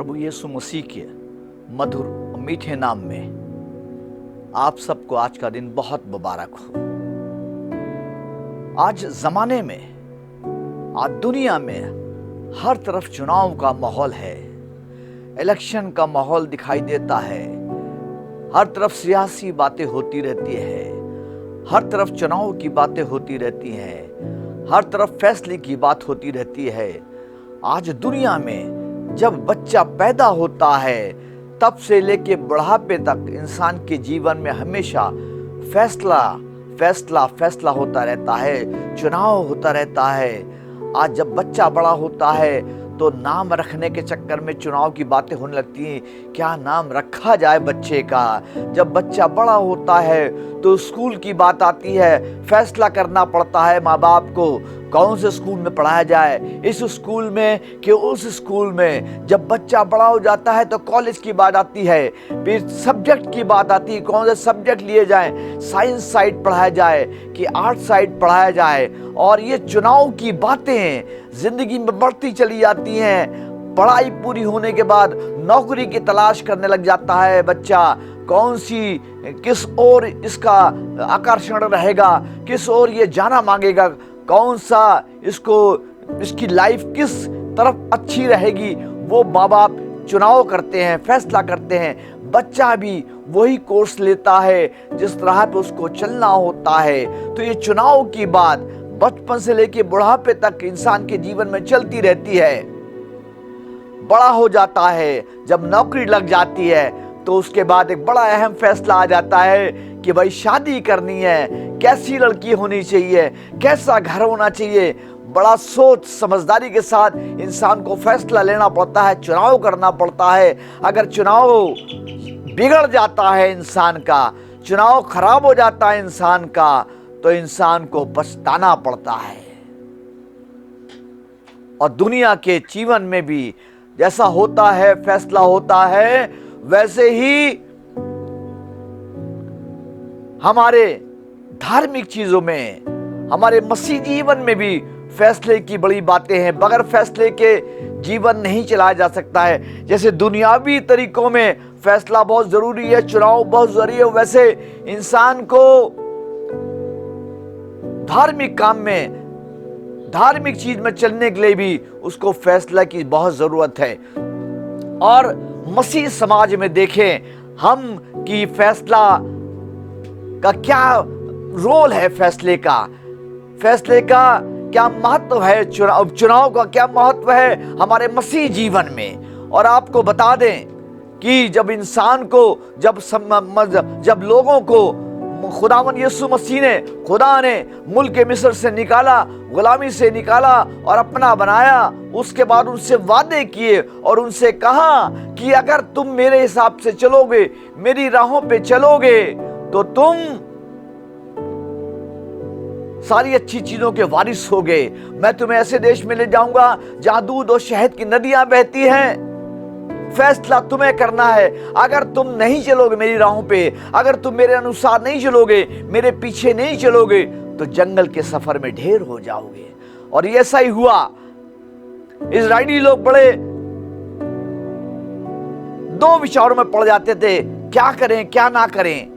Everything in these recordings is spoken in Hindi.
प्रभु यीशु मसीह के मधुर और मीठे नाम में आप सबको आज का दिन बहुत मुबारक हो। आज जमाने में, आज दुनिया में हर तरफ चुनाव का माहौल है, इलेक्शन का माहौल दिखाई देता है। हर तरफ सियासी बातें होती रहती है, हर तरफ चुनाव की बातें होती रहती हैं, हर तरफ फैसले की बात होती रहती है। आज दुनिया में जब बच्चा पैदा होता है तब से लेके बुढ़ापे तक इंसान के जीवन में हमेशा फैसला फैसला फैसला होता रहता है, चुनाव होता रहता है। आज जब बच्चा बड़ा होता है तो नाम रखने के चक्कर में चुनाव की बातें होने लगती हैं, क्या नाम रखा जाए बच्चे का। जब बच्चा बड़ा होता है तो स्कूल की बात आती है, फैसला करना पड़ता है माँ बाप को कौन से स्कूल में पढ़ाया जाए, इस स्कूल में कि उस स्कूल में। जब बच्चा बड़ा हो जाता है तो कॉलेज की बात आती है, फिर सब्जेक्ट की बात आती है, कौन से सब्जेक्ट लिए जाएं, साइंस साइड पढ़ाया जाए कि आर्ट साइड पढ़ाया जाए। और ये चुनाव की बातें जिंदगी में बढ़ती चली जाती हैं। पढ़ाई पूरी होने के बाद नौकरी की तलाश करने लग जाता है बच्चा, कौन सी किस ओर इसका आकर्षण रहेगा, किस ओर ये जाना मांगेगा, कौन सा इसकी लाइफ किस तरफ अच्छी रहेगी, वो माँ बाप चुनाव करते हैं, फैसला करते हैं। बच्चा भी वही कोर्स लेता है जिस तरह पे उसको चलना होता है। तो ये चुनाव की बात बचपन से लेके बुढ़ापे तक इंसान के जीवन में चलती रहती है। बड़ा हो जाता है, जब नौकरी लग जाती है तो उसके बाद एक बड़ा अहम फैसला आ जाता है कि भाई शादी करनी है, कैसी लड़की होनी चाहिए, कैसा घर होना चाहिए। बड़ा सोच समझदारी के साथ इंसान को फैसला लेना पड़ता है, चुनाव करना पड़ता है। अगर चुनाव बिगड़ जाता है इंसान का, चुनाव खराब हो जाता है इंसान का, तो इंसान को पछताना पड़ता है। और दुनिया के जीवन में भी जैसा होता है, फैसला होता है, वैसे ही हमारे धार्मिक चीजों में, हमारे मसीह जीवन में भी फैसले की बड़ी बातें हैं। बगैर फैसले के जीवन नहीं चलाया जा सकता है। जैसे दुनियावी तरीकों में फैसला बहुत जरूरी है, चुनाव बहुत जरूरी है, वैसे इंसान को धार्मिक काम में, धार्मिक चीज में चलने के लिए भी उसको फैसला की बहुत जरूरत है। और मसीह समाज में देखें हम कि फैसला का क्या रोल है, फैसले का क्या महत्व है, चुनाव का क्या महत्व है हमारे मसीह जीवन में। और आपको बता दें कि जब इंसान को, जब लोगों को खुदावन यीशु मसीह ने, खुदा ने मुल्क मिस्र से निकाला, गुलामी से निकाला और अपना बनाया, उसके बाद उनसे वादे किए और उनसे कहा कि अगर तुम मेरे हिसाब से चलोगे, मेरी राहों पे चलोगे, तो तुम सारी अच्छी चीजों के वारिस होगे। मैं तुम्हें ऐसे देश में ले जाऊंगा जहां दूध और शहद की नदियां बहती हैं। फैसला तुम्हें करना है। अगर तुम नहीं चलोगे मेरी राहों पे, अगर तुम मेरे अनुसार नहीं चलोगे, मेरे पीछे नहीं चलोगे, तो जंगल के सफर में ढेर हो जाओगे। और ये ऐसा ही हुआ। इजरायली लोग बड़े दो विचारों में पड़ जाते थे, क्या करें क्या ना करें।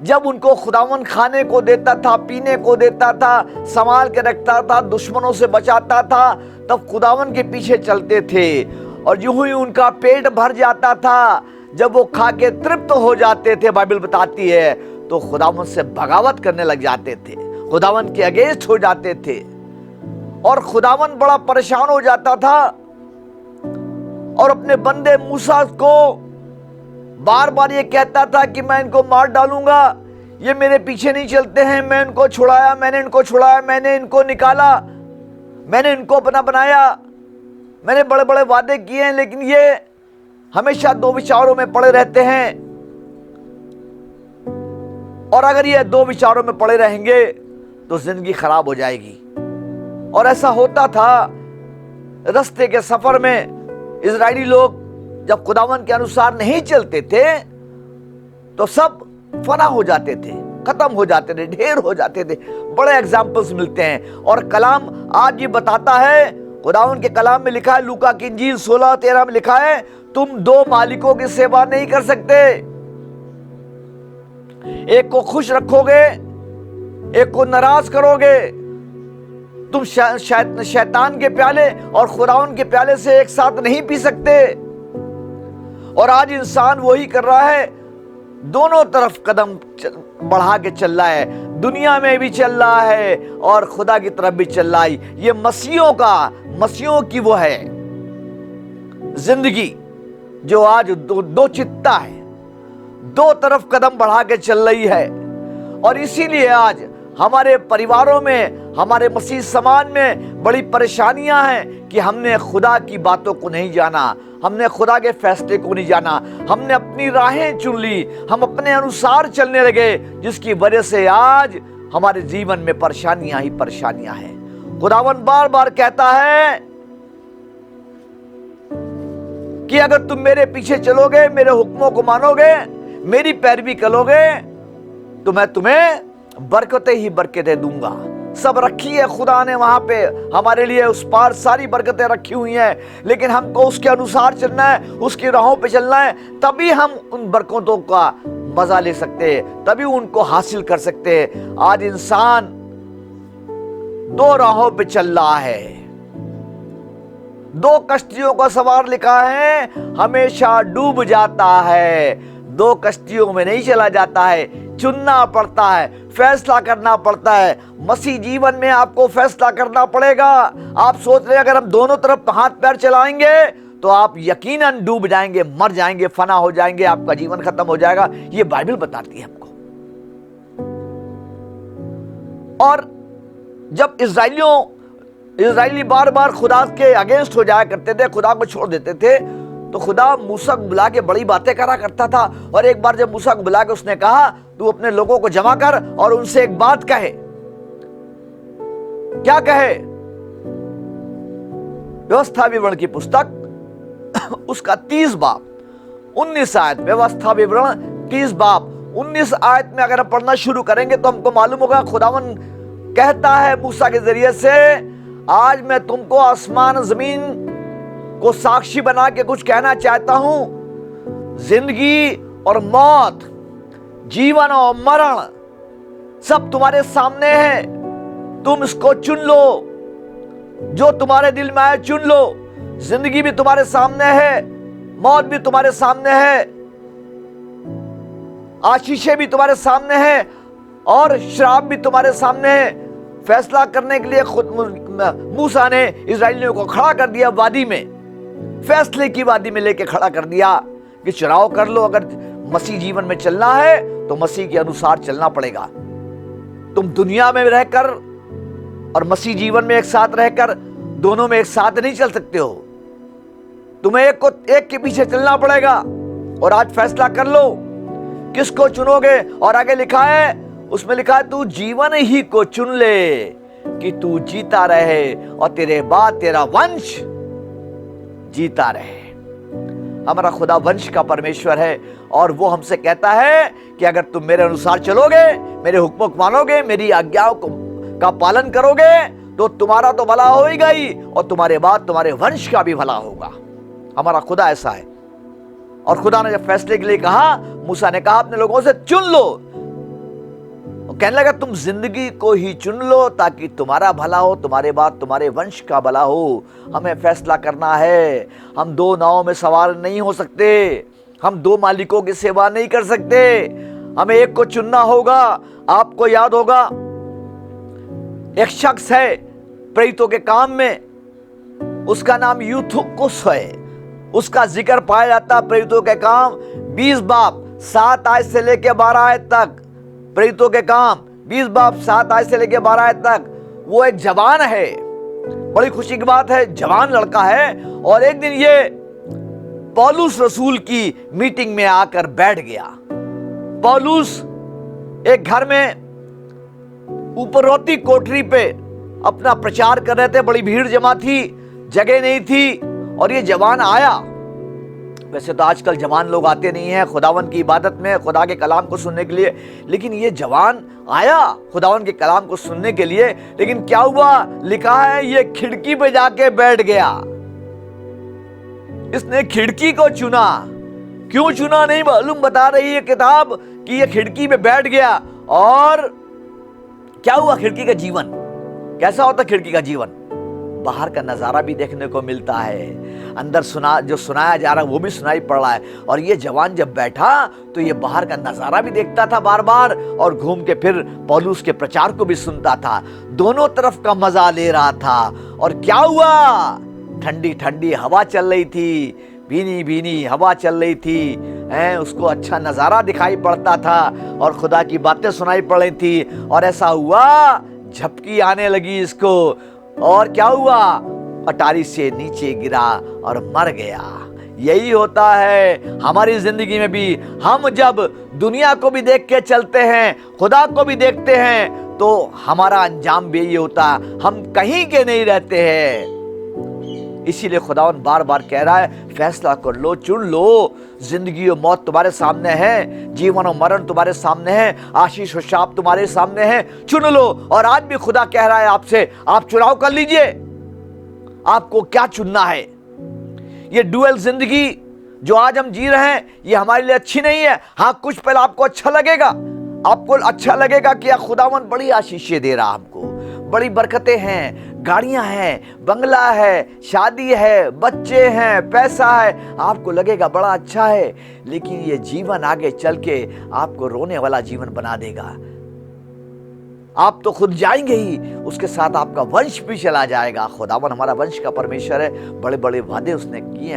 जब उनको खुदावन खाने को देता था, पीने को देता था, संभाल के रखता था, दुश्मनों से बचाता था, तब खुदावन के पीछे चलते थे। और यूं ही उनका पेट भर जाता था, जब वो खा के तृप्त हो जाते थे, बाइबल बताती है, तो खुदावन से बगावत करने लग जाते थे, खुदावन के अगेंस्ट हो जाते थे। और खुदावन बड़ा परेशान हो जाता था और अपने बंदे मूसा को बार बार ये कहता था कि मैं इनको मार डालूंगा, ये मेरे पीछे नहीं चलते हैं, मैं इनको छुड़ाया, मैंने इनको निकाला, मैंने इनको अपना बनाया, मैंने बड़े बड़े वादे किए हैं, लेकिन ये हमेशा दो विचारों में पड़े रहते हैं। और अगर ये दो विचारों में पड़े रहेंगे तो जिंदगी खराब हो जाएगी। और ऐसा होता था। रास्ते के सफर में इजरायली लोग जब खुदावन के अनुसार नहीं चलते थे तो सब फना हो जाते थे, खत्म हो जाते थे, ढेर हो जाते थे। बड़े एग्जाम्पल्स मिलते हैं। और कलाम आज ये बताता है, खुदावन के कलाम में लिखा है, लूका की इंजील 16:13 में लिखा है, तुम दो मालिकों की सेवा नहीं कर सकते। एक को खुश रखोगे, एक को नाराज करोगे। तुम शैतान के प्याले और खुदावन के प्याले से एक साथ नहीं पी सकते। और आज इंसान वही कर रहा है, दोनों तरफ कदम बढ़ा के चल रहा है, दुनिया में भी चल रहा है और खुदा की तरफ भी चल रहा है। ये मसीहों की वो है जिंदगी जो आज दो चित्ता है, दो तरफ कदम बढ़ा के चल रही है। और इसीलिए आज हमारे परिवारों में, हमारे मसीह समाज में बड़ी परेशानियां हैं कि हमने खुदा की बातों को नहीं जाना, हमने खुदा के फैसले को नहीं जाना, हमने अपनी राहें चुन ली, हम अपने अनुसार चलने लगे, जिसकी वजह से आज हमारे जीवन में परेशानियां ही परेशानियां हैं। खुदावन बार बार कहता है कि अगर तुम मेरे पीछे चलोगे, मेरे हुक्मों को मानोगे, मेरी पैरवी करोगे, तो मैं तुम्हें बरकतें ही बरकतें दूंगा। सब रखी है खुदा ने वहां पे हमारे लिए, उस पार सारी बरकतें रखी हुई हैं, लेकिन हमको उसके अनुसार चलना है, उसकी राहों पे चलना है, तभी हम उन बरकतों का मजा ले सकते हैं, तभी उनको हासिल कर सकते हैं। आज इंसान दो राहों पे चल रहा है, दो कश्तियों का सवार लिखा है, हमेशा डूब जाता है। दो कश्तियों में नहीं चला जाता है, चुनना पड़ता है, फैसला करना पड़ता है। मसीह जीवन में आपको फैसला करना पड़ेगा। आप सोच रहे हैं अगर हम दोनों तरफ हाथ पैर चलाएंगे तो आप यकीनन डूब जाएंगे, मर जाएंगे, फना हो जाएंगे, आपका जीवन खत्म हो जाएगा। ये बाइबल बताती है हमको। और जब इजरायली बार बार खुदा के अगेंस्ट हो जाया करते थे, खुदा को छोड़ देते थे, तो खुदा मूसा को बुला के बड़ी बातें करा करता था। और एक बार जब मूसा को बुला के उसने कहा, तू अपने लोगों को जमा कर और उनसे एक बात कहे। क्या कहे? व्यवस्था विवरण की पुस्तक उसका 30 बाब 19 आयत, व्यवस्था विवरण 30 बाब 19 आयत में अगर हम पढ़ना शुरू करेंगे तो हमको मालूम होगा खुदावन कहता है मूसा के जरिए से, आज मैं तुमको आसमान जमीन को साक्षी बना के कुछ कहना चाहता हूं। जिंदगी और मौत, जीवन और मरण सब तुम्हारे सामने है, तुम इसको चुन लो, जो तुम्हारे दिल में आए चुन लो। जिंदगी भी तुम्हारे सामने है, मौत भी तुम्हारे सामने है, आशीषें भी तुम्हारे सामने है और श्राप भी तुम्हारे सामने है। फैसला करने के लिए खुद मूसा ने इजरायलियों को खड़ा कर दिया वादी में, फैसले की वादी में लेके खड़ा कर दिया कि चुनाव कर लो। अगर मसीह जीवन में चलना है तो मसीह के अनुसार चलना पड़ेगा। तुम दुनिया में रहकर और मसीह जीवन में एक साथ रहकर दोनों में एक साथ नहीं चल सकते हो। तुम्हें एक के पीछे चलना पड़ेगा। और आज फैसला कर लो किसको चुनोगे। और आगे लिखा है, उसमें लिखा है, तू जीवन ही को चुन ले कि तू जीता रहे और तेरे बाद तेरा वंश जीता रहे। हमारा खुदा वंश का परमेश्वर है और वो हमसे कहता है कि अगर तुम मेरे अनुसार चलोगे, मेरे हुक्मों को मानोगे, मेरी आज्ञाओं का पालन करोगे, तो तुम्हारा तो भला होगा ही और तुम्हारे बाद तुम्हारे वंश का भी भला होगा। हमारा खुदा ऐसा है। और खुदा ने जब फैसले के लिए कहा, मूसा ने कहा अपने लोगों से चुन लो। कहने लगा तुम जिंदगी को ही चुन लो ताकि तुम्हारा भला हो, तुम्हारे बाद तुम्हारे वंश का भला हो। हमें फैसला करना है। हम दो नावों में सवार नहीं हो सकते, हम दो मालिकों की सेवा नहीं कर सकते, हमें एक को चुनना होगा। आपको याद होगा एक शख्स है प्रेरितों के काम में, उसका नाम यूथुकुस है। उसका जिक्र पाया जाता प्रेरितों के काम 20 बाब 7 आयत से लेकर 12 आयत तक। प्रेरितों के काम 20 बाब 7 आयत से लेकर 12 आयत तक। वो एक जवान है, बड़ी खुशी की बात है, जवान लड़का है। और एक दिन ये पौलुस रसूल की मीटिंग में आकर बैठ गया। पौलुस एक घर में ऊपरौती कोठरी पे अपना प्रचार कर रहे थे, बड़ी भीड़ जमा थी, जगह नहीं थी। और ये जवान आया। वैसे तो आजकल जवान लोग आते नहीं हैं खुदावन की इबादत में, खुदा के कलाम को सुनने के लिए, लेकिन ये जवान आया खुदावन के कलाम को सुनने के लिए। लेकिन क्या हुआ, लिखा है ये खिड़की पे जाके बैठ गया। इसने खिड़की को चुना। क्यों चुना नहीं मालूम, बता रही है किताब कि ये खिड़की पे बैठ गया और क्या हुआ। खिड़की का जीवन कैसा होता? खिड़की का जीवन बाहर का नजारा भी देखने को मिलता है, अंदर जो सुनाया जा रहा है वो भी सुनाई पड़ रहा है। और ये जवान जब बैठा तो ये बाहर का नजारा भी देखता था बार बार, और घूम के फिर पौलुस के प्रचार को भी सुनता था। दोनों तरफ का मजा ले रहा था। और क्या हुआ? ठंडी ठंडी हवा चल रही थी, भीनी भीनी हवा चल रही थी, उसको अच्छा नजारा दिखाई पड़ता था और खुदा की बातें सुनाई पड़ रही थी। और ऐसा हुआ, झपकी आने लगी इसको, और क्या हुआ? अटारी से नीचे गिरा और मर गया। यही होता है हमारी जिंदगी में भी। हम जब दुनिया को भी देख के चलते हैं, खुदा को भी देखते हैं, तो हमारा अंजाम भी यही होता है, हम कहीं के नहीं रहते हैं। इसीलिए खुदावन बार बार कह रहा है, फैसला कर लो, चुन लो। जिंदगी और मौत तुम्हारे सामने है, जीवन और मरण तुम्हारे सामने है, आशीष और शाप तुम्हारे सामने है, चुन लो। और आज भी खुदा कह रहा है आपसे, आप चुनाव कर लीजिए, आपको क्या चुनना है। ये डुअल जिंदगी जो आज हम जी रहे हैं, ये हमारे लिए अच्छी नहीं है। हाँ, कुछ पल आपको अच्छा लगेगा, आपको अच्छा लगेगा कि खुदावन बड़ी आशीषें दे रहा हमको, बड़ी बरकतें हैं, गाड़ियां हैं, बंगला है, शादी है, बच्चे हैं, पैसा है, आपको लगेगा बड़ा अच्छा है। लेकिन ये जीवन आगे चल के आपको रोने वाला जीवन बना देगा। आप तो खुद जाएंगे ही, उसके साथ आपका वंश भी चला जाएगा। खुदावन हमारा वंश का परमेश्वर है, बड़े बड़े वादे उसने किए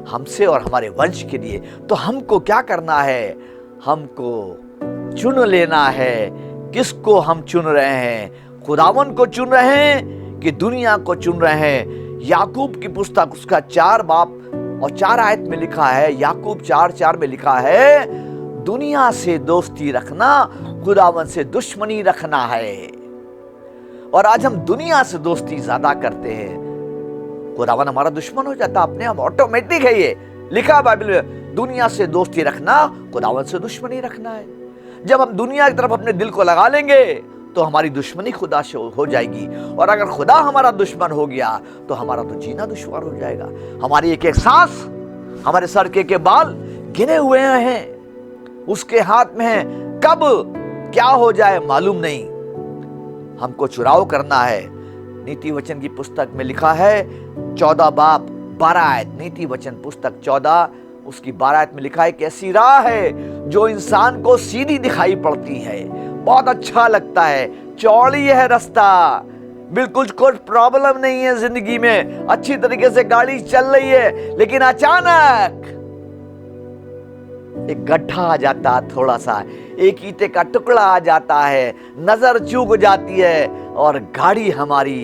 हमसे और हमारे वंश के लिए। तो हमको क्या करना है? हमको चुन लेना है। किसको हम चुन रहे हैं? खुदावन को चुन रहे हैं कि दुनिया को चुन रहे हैं? याकूब की पुस्तक उसका 4 बाब और 4 आयत में लिखा है, याकूब 4:4 में लिखा है, दुनिया से दोस्ती रखना, खुदावन से दुश्मनी रखना है। और आज हम दुनिया से दोस्ती ज्यादा करते हैं, खुदावन हमारा दुश्मन हो जाता अपने आप, ऑटोमेटिक है ये लिखा बाइबल में। दुनिया से दोस्ती रखना, खुदावन से दुश्मनी रखना है। जब हम दुनिया की तरफ अपने दिल को लगा लेंगे तो हमारी दुश्मनी खुदा से हो जाएगी। और अगर खुदा हमारा दुश्मन हो गया तो हमारा तो जीना दुश्वार हो जाएगा। हमारी एक एक सांस, हमारे सर के बाल गिने हुए हैं, उसके हाथ में है। कब क्या हो जाए मालूम नहीं। हमको चुनाव करना है। नीति वचन की पुस्तक में लिखा है 14 बाब 12 आयत, नीति वचन पुस्तक 14 उसकी 12 आयत में लिखा है, कैसी राह है जो इंसान को सीधी दिखाई पड़ती है, बहुत अच्छा लगता है, चौड़ी है रास्ता, बिल्कुल कोई प्रॉब्लम नहीं है जिंदगी में, अच्छी तरीके से गाड़ी चल रही है। लेकिन अचानक एक गड्ढा आ जाता है, थोड़ा सा एक ईंटे का टुकड़ा आ जाता है, नजर चूक जाती है और गाड़ी हमारी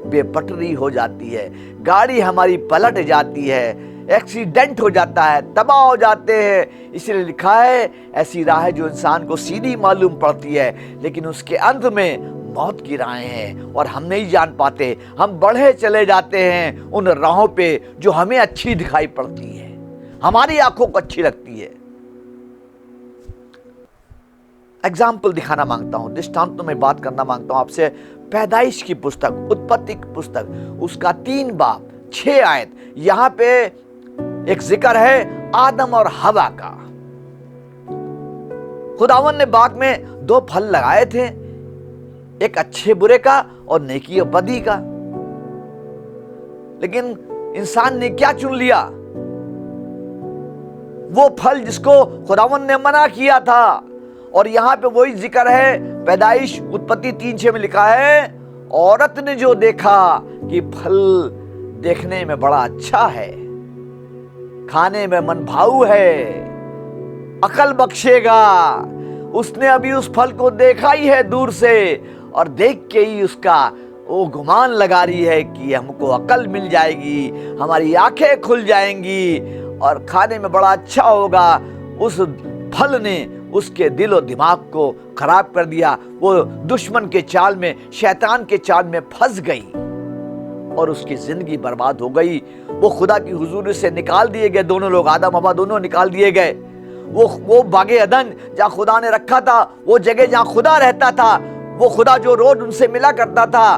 बेपटरी हो जाती है, गाड़ी हमारी पलट जाती है, एक्सीडेंट हो जाता है, तबाह हो जाते हैं। इसलिए लिखा है, ऐसी राह है जो इंसान को सीधी मालूम पड़ती है, लेकिन उसके अंत में मौत की राहें हैं और हम नहीं जान पाते। हम बढ़े चले जाते हैं उन राहों पे जो हमें अच्छी दिखाई पड़ती है, हमारी आंखों को अच्छी लगती है। एग्जाम्पल दिखाना मांगता हूं, दृष्टांतों में बात करना मांगता हूं आपसे। पैदाइश की पुस्तक, उत्पत्ति की पुस्तक, उसका 3 बाब 6 आयत, यहां पे एक जिक्र है आदम और हवा का। खुदावन ने बाग में 2 फल लगाए थे, एक अच्छे बुरे का और नेकी और बदी का। लेकिन इंसान ने क्या चुन लिया? वो फल जिसको खुदावन ने मना किया था। और यहां पे वही जिक्र है, पैदाइश उत्पत्ति 3:6 में लिखा है, औरत ने जो देखा कि फल देखने में बड़ा अच्छा है, खाने में मन भाऊ है, अकल बख्शेगा, उसने अभी उस फल को देखा ही है दूर से और देख के ही उसका वो गुमान लगा रही है कि हमको अकल मिल जाएगी, हमारी आंखें खुल जाएंगी और खाने में बड़ा अच्छा होगा। उस फल ने उसके दिल और दिमाग को खराब कर दिया। वो दुश्मन के चाल में, शैतान के चाल में फंस गई और उसकी जिंदगी बर्बाद हो गई। वो खुदा की हुजूरी से निकाल दिए गए, दोनों लोग, आदम हवा दोनों निकाल दिए गए। वो बागे अदन जहां खुदा ने रखा था, वो जगह जहां खुदा रहता था, वो खुदा जो रोज उनसे मिला करता था,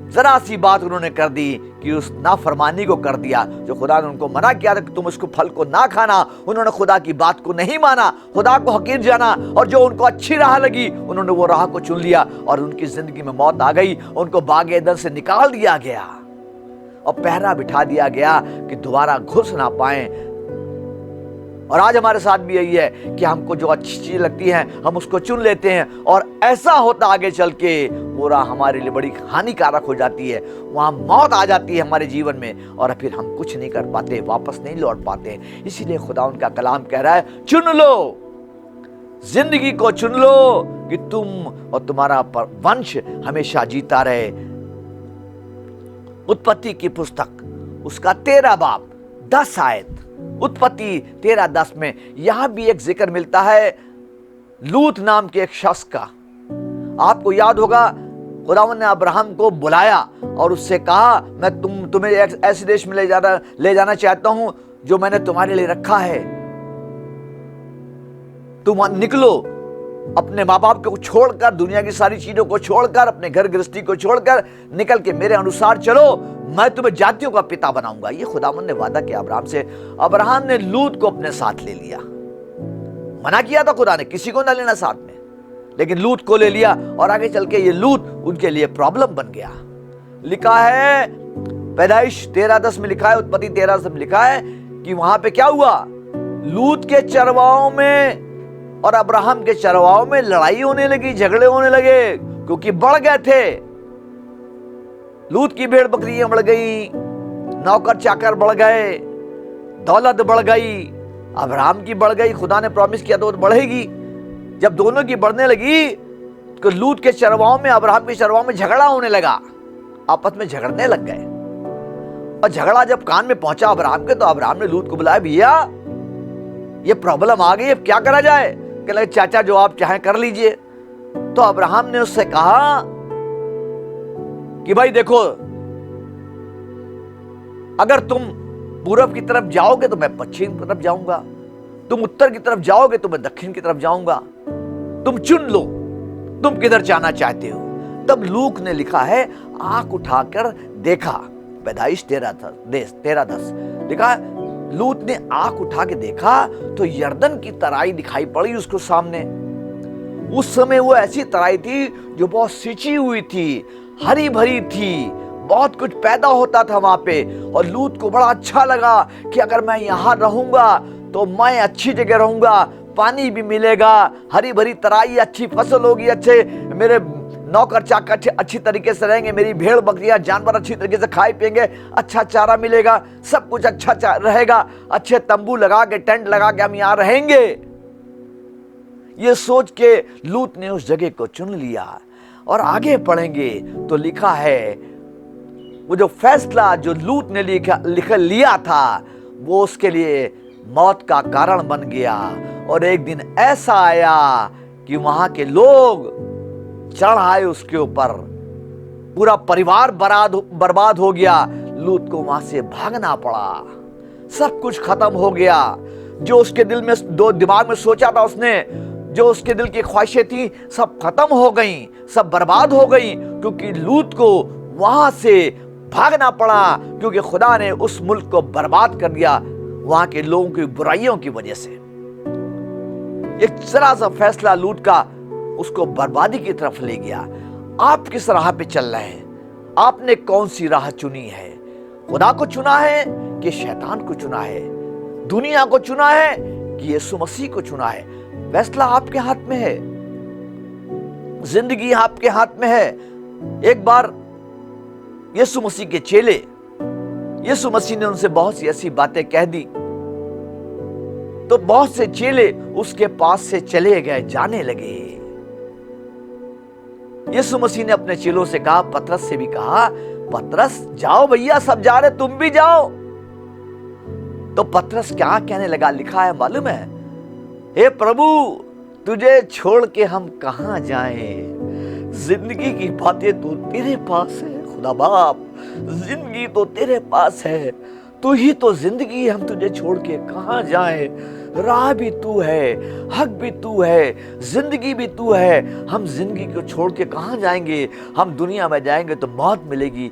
जरा सी बात उन्होंने कर दी कि उस नाफरमानी को कर दिया। जो खुदा ने उनको मना किया था कि तुम उसको फल को ना खाना, उन्होंने खुदा की बात को नहीं माना, खुदा को हकीर जाना, और जो उनको अच्छी राह लगी उन्होंने वो राह को चुन लिया और उनकी जिंदगी में मौत आ गई। उनको बाग एदन से निकाल दिया गया और पहरा बिठा दिया गया कि दोबारा घुस ना पाए। और आज हमारे साथ भी यही है कि हमको जो अच्छी चीज लगती है हम उसको चुन लेते हैं, और ऐसा होता आगे चल के वो राह हमारे लिए बड़ी हानिकारक हो जाती है, वहां मौत आ जाती है हमारे जीवन में, और फिर हम कुछ नहीं कर पाते, वापस नहीं लौट पाते। इसीलिए खुदा उनका कलाम कह रहा है, चुन लो, जिंदगी को चुन लो कि तुम और तुम्हारा वंश हमेशा जीता रहे। उत्पत्ति की पुस्तक उसका 13 बाब 10 आयत, उत्पत्ति 13:10 में यहां भी एक जिक्र मिलता है लूत नाम के एक शख्स का। आपको याद होगा खुदावंद ने अब्राहम को बुलाया और उससे कहा, मैं तुम्हें एक ऐसे देश में ले जाना चाहता हूं जो मैंने तुम्हारे लिए रखा है। तुम निकलो, अपने माँ बाप को छोड़कर, दुनिया की सारी चीजों को छोड़कर, अपने घर गृहस्थी को छोड़कर निकल के मेरे अनुसार चलो, मैं तुम्हें जातियों का पिता बनाऊंगा। ये खुदावंद ने वादा किया अब्राहम से। अब्राहम ने लूत को अपने साथ ले लिया। मना किया था खुदा ने किसी को ना लेना साथ में, लेकिन लूत को ले लिया, और आगे चल के ये लूत उनके लिए प्रॉब्लम बन गया। लिखा है पैदाइश 13:10 में लिखा है, उत्पत्ति 13:10 में लिखा है कि वहां पे क्या हुआ, लूत के चरवाओं में और अब्राहम के चरवाओं में लड़ाई होने लगी, झगड़े होने लगे, क्योंकि बढ़ गए थे। लूत की भेड़ बकरियां बढ़ गई, नौकर चाकर बढ़ गए, दौलत बढ़ गई, अब्राहम की बढ़ गई। खुदा ने प्रॉमिस किया तो बढ़ेगी। जब दोनों की बढ़ने लगी तो लूत के चरवाओं में, अब्राहम के चरवाओं में झगड़ा होने लगा, आपस में झगड़ने लग गए। और झगड़ा जब कान में पहुंचा अब्राहम के, तो अब्राहम ने लूत को बुलाया, भैया ये प्रॉब्लम आ गई, अब क्या करा जाए? कहने लगे, चाचा जो आप चाहें कर लीजिए। तो अब्राहम ने उससे कहा कि भाई देखो, अगर तुम पूरब की तरफ जाओगे तो मैं पश्चिम की तरफ जाऊंगा, तुम उत्तर की तरफ जाओगे तो मैं दक्षिण की तरफ जाऊंगा, तुम चुन लो तुम किधर जाना चाहते हो। तब लूक ने लिखा है, आंख उठाकर देखा, पैदाइश 13:10 लिखा है, लूत ने आंख उठा के देखा तो यरदन की तराई दिखाई पड़ी उसको सामने। उस समय वो ऐसी तराई थी जो बहुत सिंची हुई थी, हरी भरी थी, बहुत कुछ पैदा होता था वहां पे। और लूत को बड़ा अच्छा लगा कि अगर मैं यहां रहूंगा तो मैं अच्छी जगह रहूंगा, पानी भी मिलेगा, हरी भरी तराई, अच्छी फसल होगी, अच्छे मेरे नौकर चाकर अच्छी तरीके से रहेंगे, मेरी भेड़ बकरियां जानवर अच्छी तरीके से खाए पिएंगे, अच्छा चारा मिलेगा, सब कुछ अच्छा रहेगा, अच्छे तंबू लगा के, टेंट लगा के हम यहां रहेंगे। ये सोच के लूत ने उस जगह को चुन लिया। और आगे पढ़ेंगे तो लिखा है, वो जो फैसला जो लूत ने लिया था वो उसके लिए मौत का कारण बन गया। और एक दिन ऐसा आया कि वहां के लोग चढ़ आए उसके ऊपर, पूरा परिवार बर्बाद हो गया। लूत को वहां से भागना पड़ा, सब कुछ खत्म हो गया। जो उसके दिल में दिमाग में सोचा था उसने, जो उसके दिल की ख्वाहिशें थी, सब खत्म हो गई, सब बर्बाद हो गई, क्योंकि लूत को वहां से भागना पड़ा, क्योंकि खुदा ने उस मुल्क को बर्बाद कर दिया वहां के लोगों की बुराइयों की वजह से। एक जरा सा फैसला लूत का उसको बर्बादी की तरफ ले गया। आप किस राह पे चल रहे हैं? आपने कौन सी राह चुनी है? खुदा को चुना है कि शैतान को चुना है? दुनिया को चुना है कि यीशु मसीह को चुना है? फैसला आपके हाथ में है, जिंदगी आपके हाथ में है। एक बार यीशु मसीह के चेले, यीशु मसीह ने उनसे बहुत सी ऐसी बातें कह दी, तो बहुत से चेले उसके पास से चले गए, जाने लगे। यीशु मसीह ने अपने चेलों से कहा, पतरस से भी कहा, पतरस जाओ भैया, सब जा रहे, तुम भी जाओ। तो पतरस क्या कहने लगा, लिखा है मालूम है, हे प्रभु तुझे छोड़ के हम कहां जाएं? जिंदगी की बातें तो तेरे पास है खुदा बाप, जिंदगी तो तेरे पास है, तू ही तो जिंदगी, हम तुझे छोड़ के कहां जाएं? राह भी तू है, हक भी तू है, जिंदगी भी तू है। हम जिंदगी को छोड़ के कहाँ जाएंगे? हम दुनिया में जाएंगे तो मौत मिलेगी।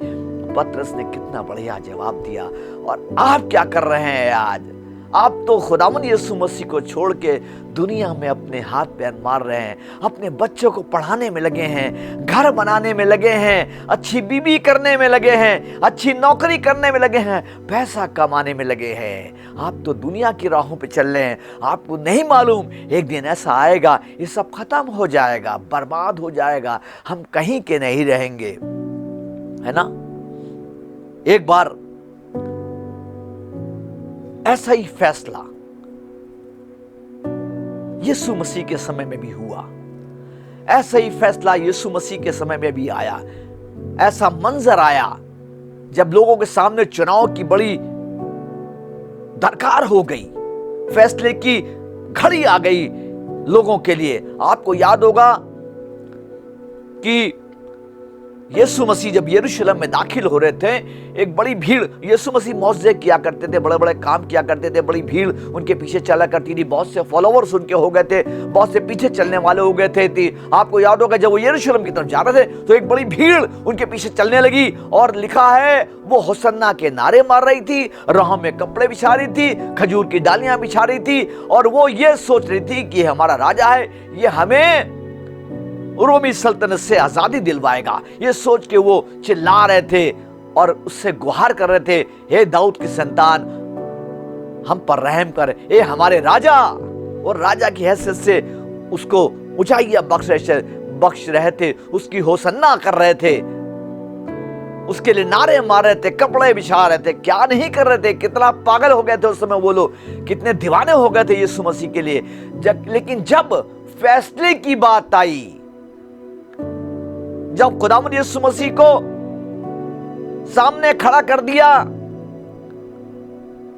पतरस ने कितना बढ़िया जवाब दिया। और आप क्या कर रहे हैं आज? आप तो खुदावंद यीशु मसीह को छोड़ के दुनिया में अपने हाथ पैर मार रहे हैं, अपने बच्चों को पढ़ाने में लगे हैं, घर बनाने में लगे हैं, अच्छी बीवी करने में लगे हैं, अच्छी नौकरी करने में लगे हैं, पैसा कमाने में लगे हैं। आप तो दुनिया की राहों पे चल रहे हैं। आपको नहीं मालूम एक दिन ऐसा आएगा, ये सब खत्म हो जाएगा, बर्बाद हो जाएगा, हम कहीं के नहीं रहेंगे, है ना। एक बार ऐसा ही फैसला यीशु मसीह के समय में भी हुआ। ऐसा ही फैसला यीशु मसीह के समय में भी आया। ऐसा मंजर आया जब लोगों के सामने चुनाव की बड़ी दरकार हो गई, फैसले की घड़ी आ गई लोगों के लिए। आपको याद होगा कि यीशु मसीह जब यरूशलेम में दाखिल हो रहे थे, एक बड़ी भीड़, यीशु मसीह मौजज़े किया करते थे, बड़े बड़े काम किया करते थे, बड़ी भीड़ उनके पीछे चला करती थी, बहुत से फॉलोवर्स उनके हो गए थे, बहुत से पीछे चलने वाले हो गए थे। आपको याद होगा जब वो यरूशलेम की तरफ जा रहे थे तो एक बड़ी भीड़ उनके पीछे चलने लगी, और लिखा है वो होसन्ना के नारे मार रही थी, राह में कपड़े बिछा रही थी, खजूर की डालियां बिछा रही थी, और वो ये सोच रही थी कि हमारा राजा है, ये हमें रोमी सल्तनत से आजादी दिलवाएगा। ये सोच के वो चिल्ला रहे थे और उससे गुहार कर रहे थे, हे दाऊद की संतान, हम पर रहम कर, ए हमारे राजा। और राजा की हैसियत से उसको ऊंचाइयां बख्श रहे थे, उसकी होसन्ना कर रहे थे, उसके लिए नारे मार रहे थे, कपड़े बिछा रहे थे, क्या नहीं कर रहे थे। कितना पागल हो गए थे उस समय वो लोग, कितने दीवाने हो गए थे यीशु मसीह के लिए। लेकिन जब फैसले की बात आई, जब खुदावंद यीशु मसीह को सामने खड़ा कर दिया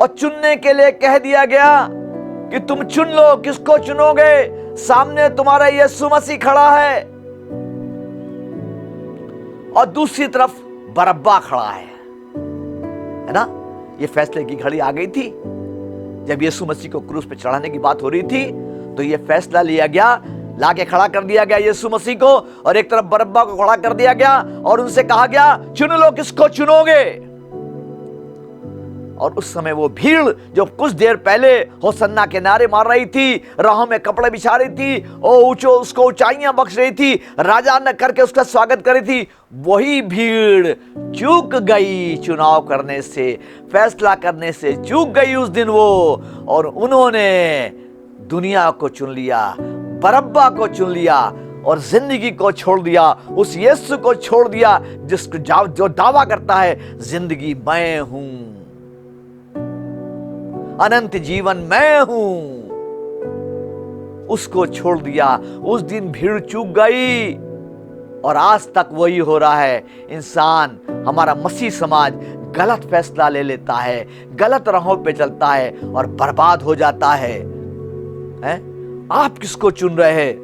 और चुनने के लिए कह दिया गया कि तुम चुन लो, किसको चुनोगे? सामने तुम्हारा यीशु मसीह खड़ा है और दूसरी तरफ बरअब्बा खड़ा है ना। ये फैसले की घड़ी आ गई थी। जब यीशु मसीह को क्रूस पे चढ़ाने की बात हो रही थी तो ये फैसला लिया गया, लाके खड़ा कर दिया गया यीशु मसीह को, और एक तरफ बरअब्बा को खड़ा कर दिया गया और उनसे कहा गया चुन लो, किसको चुनोगे? और उस समय वो भीड़ जो कुछ देर पहले होसन्ना के नारे मार रही थी, राहों में कपड़े बिछा रही थी और उसको ऊंचाइयां बख्श रही थी, राजा न करके उसका स्वागत कर रही थी, वही भीड़ चूक गई चुनाव करने से, फैसला करने से चूक गई उस दिन वो, और उन्होंने दुनिया को चुन लिया, बरअब्बा को चुन लिया और जिंदगी को छोड़ दिया, उस यीशु को छोड़ दिया जिसको जो दावा करता है जिंदगी मैं हूं, अनंत जीवन मैं हूं, उसको छोड़ दिया। उस दिन भीड़ चूक गई और आज तक वही हो रहा है। इंसान, हमारा मसीह समाज गलत फैसला ले लेता है, गलत राहों पे चलता है और बर्बाद हो जाता है। आप किसको चुन रहे हैं?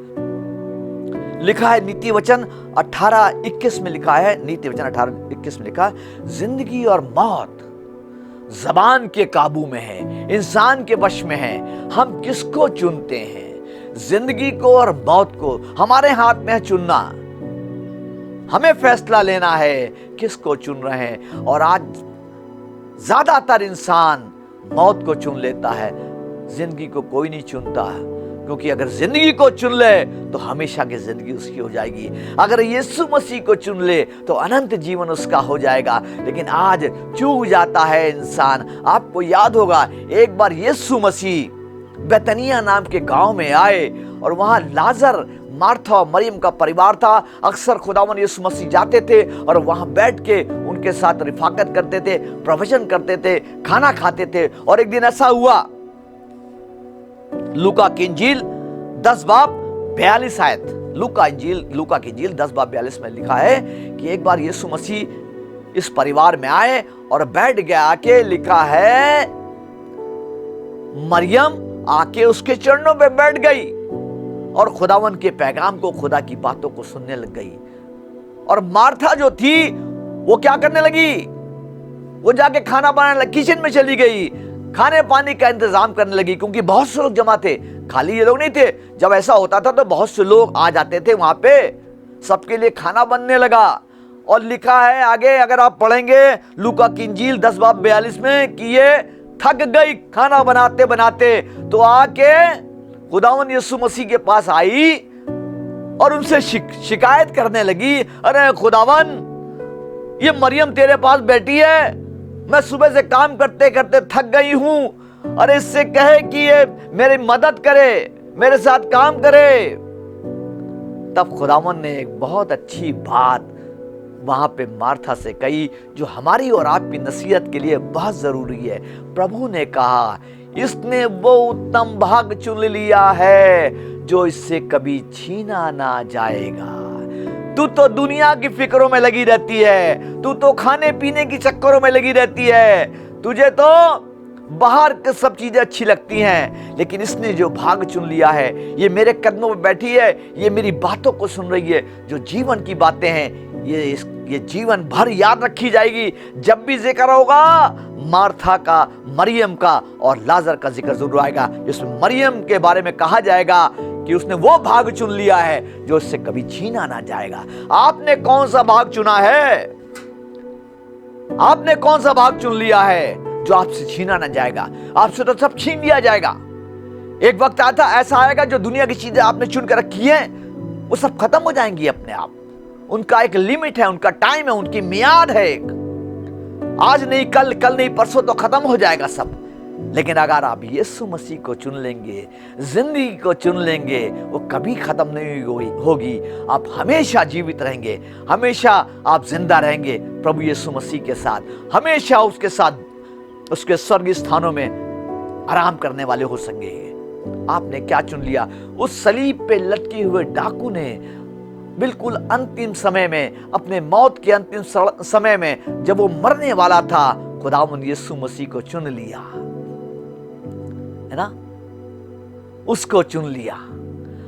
लिखा है नीति वचन 18:21 में लिखा है, नीति वचन 18:21 में लिखा है, जिंदगी और मौत जबान के काबू में है, इंसान के वश में है। हम किसको चुनते हैं? जिंदगी को और मौत को हमारे हाथ में है चुनना। हमें फैसला लेना है किसको चुन रहे हैं। और आज ज्यादातर इंसान मौत को चुन लेता है, जिंदगी को कोई नहीं चुनता, क्योंकि अगर जिंदगी को चुन ले तो हमेशा की जिंदगी उसकी हो जाएगी, अगर यीशु मसीह को चुन ले तो अनंत जीवन उसका हो जाएगा। लेकिन आज चूक जाता है इंसान। आपको याद होगा एक बार यीशु मसीह बैतनिया नाम के गांव में आए और वहां लाजर, मार्था और मरियम का परिवार था। अक्सर खुदावंद यीशु मसीह जाते थे और वहां बैठ के उनके साथ रिफाकत करते थे, प्रवचन करते थे, खाना खाते थे। और एक दिन ऐसा हुआ, लूका की इंजील 10:42 आयत, लूका की इंजील 10:42 में लिखा है कि एक बार यीशु मसीह इस परिवार में आए और बैठ गया। आके लिखा है मरियम आके उसके चरणों पे बैठ गई और खुदावन के पैगाम को, खुदा की बातों को सुनने लग गई। और मार्था जो थी वो क्या करने लगी? वो जाके खाना बनाने लगी, किचन में चली गई। खाने पानी का इंतजाम करने लगी, क्योंकि बहुत से लोग जमा थे, खाली ये लोग नहीं थे। जब ऐसा होता था तो बहुत से लोग आ जाते थे वहां पे, सबके लिए खाना बनने लगा। और लिखा है आगे, अगर आप पढ़ेंगे लूका की इंजील 10:42 में, कि ये थक गई खाना बनाते बनाते, तो आके खुदावन यीशु मसीह के पास आई और उनसे शिकायत करने लगी, अरे खुदावन, ये मरियम तेरे पास बैठी है, मैं सुबह से काम करते करते थक गई हूं, अरे इससे कहे कि ये मेरी मदद करे, मेरे साथ काम करे। तब खुदावन ने एक बहुत अच्छी बात वहां पे मार्था से कही, जो हमारी और आपकी नसीहत के लिए बहुत जरूरी है। प्रभु ने कहा, इसने वो उत्तम भाग चुन लिया है जो इससे कभी छीना ना जाएगा। तू तो दुनिया की फिक्रों में लगी रहती है, तू तो खाने पीने की चक्करों में लगी रहती है, तुझे तो बाहर की सब चीजें अच्छी लगती हैं, लेकिन इसने जो भाग चुन लिया है, ये मेरे कदमों में बैठी है, ये मेरी बातों को सुन रही है, जो जीवन की बातें हैं ये जीवन भर याद रखी जाएगी। जब भी जिक्र होगा मार्था का, मरियम का और लाजर का जिक्र जरूर आएगा। इसमें मरियम के बारे में कहा जाएगा कि उसने वो भाग चुन लिया है जो उससे कभी छीना ना जाएगा। आपने कौन सा भाग चुना है? आपने कौन सा भाग चुन लिया है जो आपसे छीना ना जाएगा? आपसे तो सब छीन लिया जाएगा। एक वक्त आता ऐसा आएगा जो दुनिया की चीजें आपने चुन कर रखी है वो सब खत्म हो जाएंगी अपने आप। उनका एक लिमिट है, उनका टाइम है, उनकी मियाद है एक। आज नहीं कल, कल नहीं परसों तो खत्म हो जाएगा सब। लेकिन अगर आप यीशु मसीह को चुन लेंगे, जिंदगी को चुन लेंगे, वो कभी खत्म नहीं होगी। आप हमेशा जीवित रहेंगे, हमेशा आप जिंदा रहेंगे प्रभु यीशु मसीह के साथ, हमेशा उसके साथ उसके स्वर्गीय स्थानों में आराम करने वाले हो सकेंगे। आपने क्या चुन लिया? उस सलीब पे लटके हुए डाकू ने बिल्कुल अंतिम समय में, अपने मौत के अंतिम समय में, जब वो मरने वाला था, खुदावंद यीशु मसीह को चुन लिया, है ना? उसको चुन लिया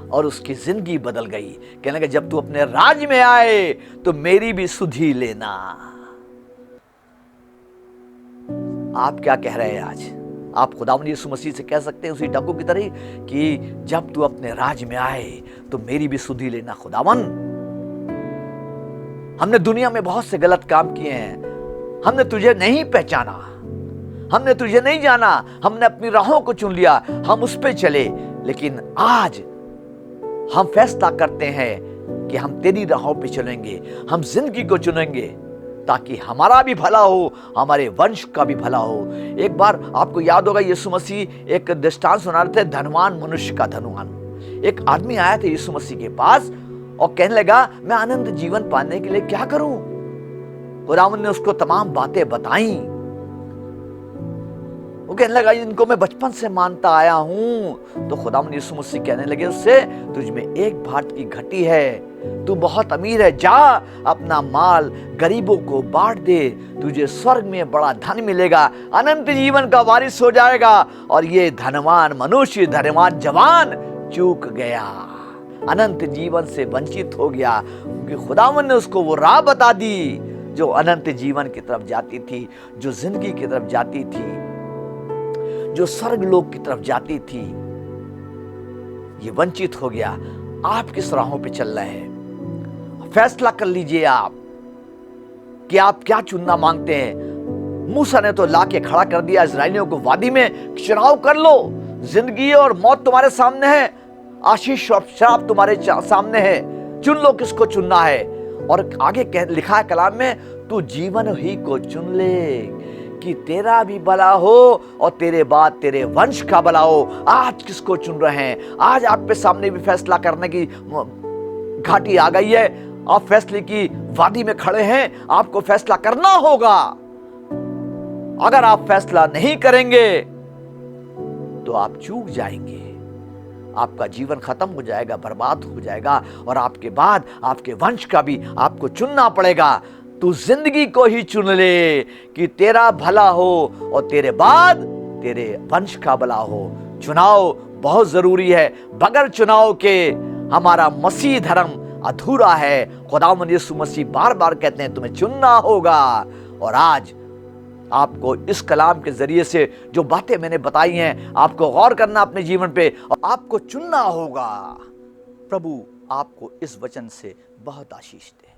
और उसकी जिंदगी बदल गई। कहने लगा, जब तू अपने राज में आए तो मेरी भी सुधि लेना। आप क्या कह रहे हैं आज? आप खुदावंद यीशु मसीह से कह सकते हैं उसी डाकू की तरह कि जब तू अपने राज में आए तो मेरी भी सुधि लेना। खुदावन, हमने दुनिया में बहुत से गलत काम किए हैं, हमने तुझे नहीं पहचाना, हमने तुझे नहीं जाना, हमने अपनी राहों को चुन लिया, हम उस पे चले। लेकिन आज हम फैसला करते हैं कि हम तेरी राहों पे चलेंगे, हम जिंदगी को चुनेंगे ताकि हमारा भी भला हो, हमारे वंश का भी भला हो। एक बार आपको याद होगा, यीशु मसीह एक दृष्टांत सुना रहे थे, धनवान मनुष्य का। धनवान एक आदमी आया था यीशु मसीह के पास और कहने लगा, मैं आनंद जीवन पाने के लिए क्या करूं? खुदावंद ने उसको तमाम बातें बताई। वो कहने लगा, इनको मैं बचपन से मानता आया हूं। तो खुदावंद यीशु मसीह कहने लगे उससे, तुझ में एक भाट की घटी है, तू बहुत अमीर है, जा अपना माल गरीबों को बांट दे, तुझे स्वर्ग में बड़ा धन मिलेगा, अनंत जीवन का वारिस हो जाएगा। और ये धनवान मनुष्य, धनवान जवान चूक गया, अनंत जीवन से वंचित हो गया, क्योंकि खुदावंद ने उसको वो राह बता दी जो अनंत जीवन की तरफ जाती थी, जो जिंदगी की तरफ जाती थी, जो स्वर्ग लोक की तरफ जाती थी। ये वंचित हो गया। आप किस राहों पे चल रहे हैं? फैसला कर लीजिए आप कि आप क्या चुनना मांगते हैं। मूसा ने तो लाके खड़ा कर दिया इस्राएलियों को वादी में, चुनाव कर लो, जिंदगी और मौत तुम्हारे सामने है, आशीष और श्राप तुम्हारे सामने है, चुन लो किसको चुनना है। और आगे लिखा है कलाम में, तू जीवन ही को चुन ले कि तेरा भी भला हो और तेरे बाद तेरे वंश का भला हो। आज किसको चुन रहे हैं? आज आप पे सामने भी फैसला करने की घाटी आ गई है, आप फैसले की वादी में खड़े हैं, आपको फैसला करना होगा। अगर आप फैसला नहीं करेंगे तो आप चूक जाएंगे, आपका जीवन खत्म हो जाएगा, बर्बाद हो जाएगा, और आपके बाद आपके वंश का भी आपको चुनना पड़ेगा। तू जिंदगी को ही चुन ले कि तेरा भला हो और तेरे बाद तेरे वंश का भला हो। चुनाव बहुत जरूरी है, बगैर चुनाव के हमारा मसीह धर्म अधूरा है। खुदावंद यीशु मसीह बार बार कहते हैं तुम्हें चुनना होगा। और आज आपको इस कलाम के जरिए से जो बातें मैंने बताई हैं, आपको गौर करना अपने जीवन पे और आपको चुनना होगा। प्रभु आपको इस वचन से बहुत आशीष दे।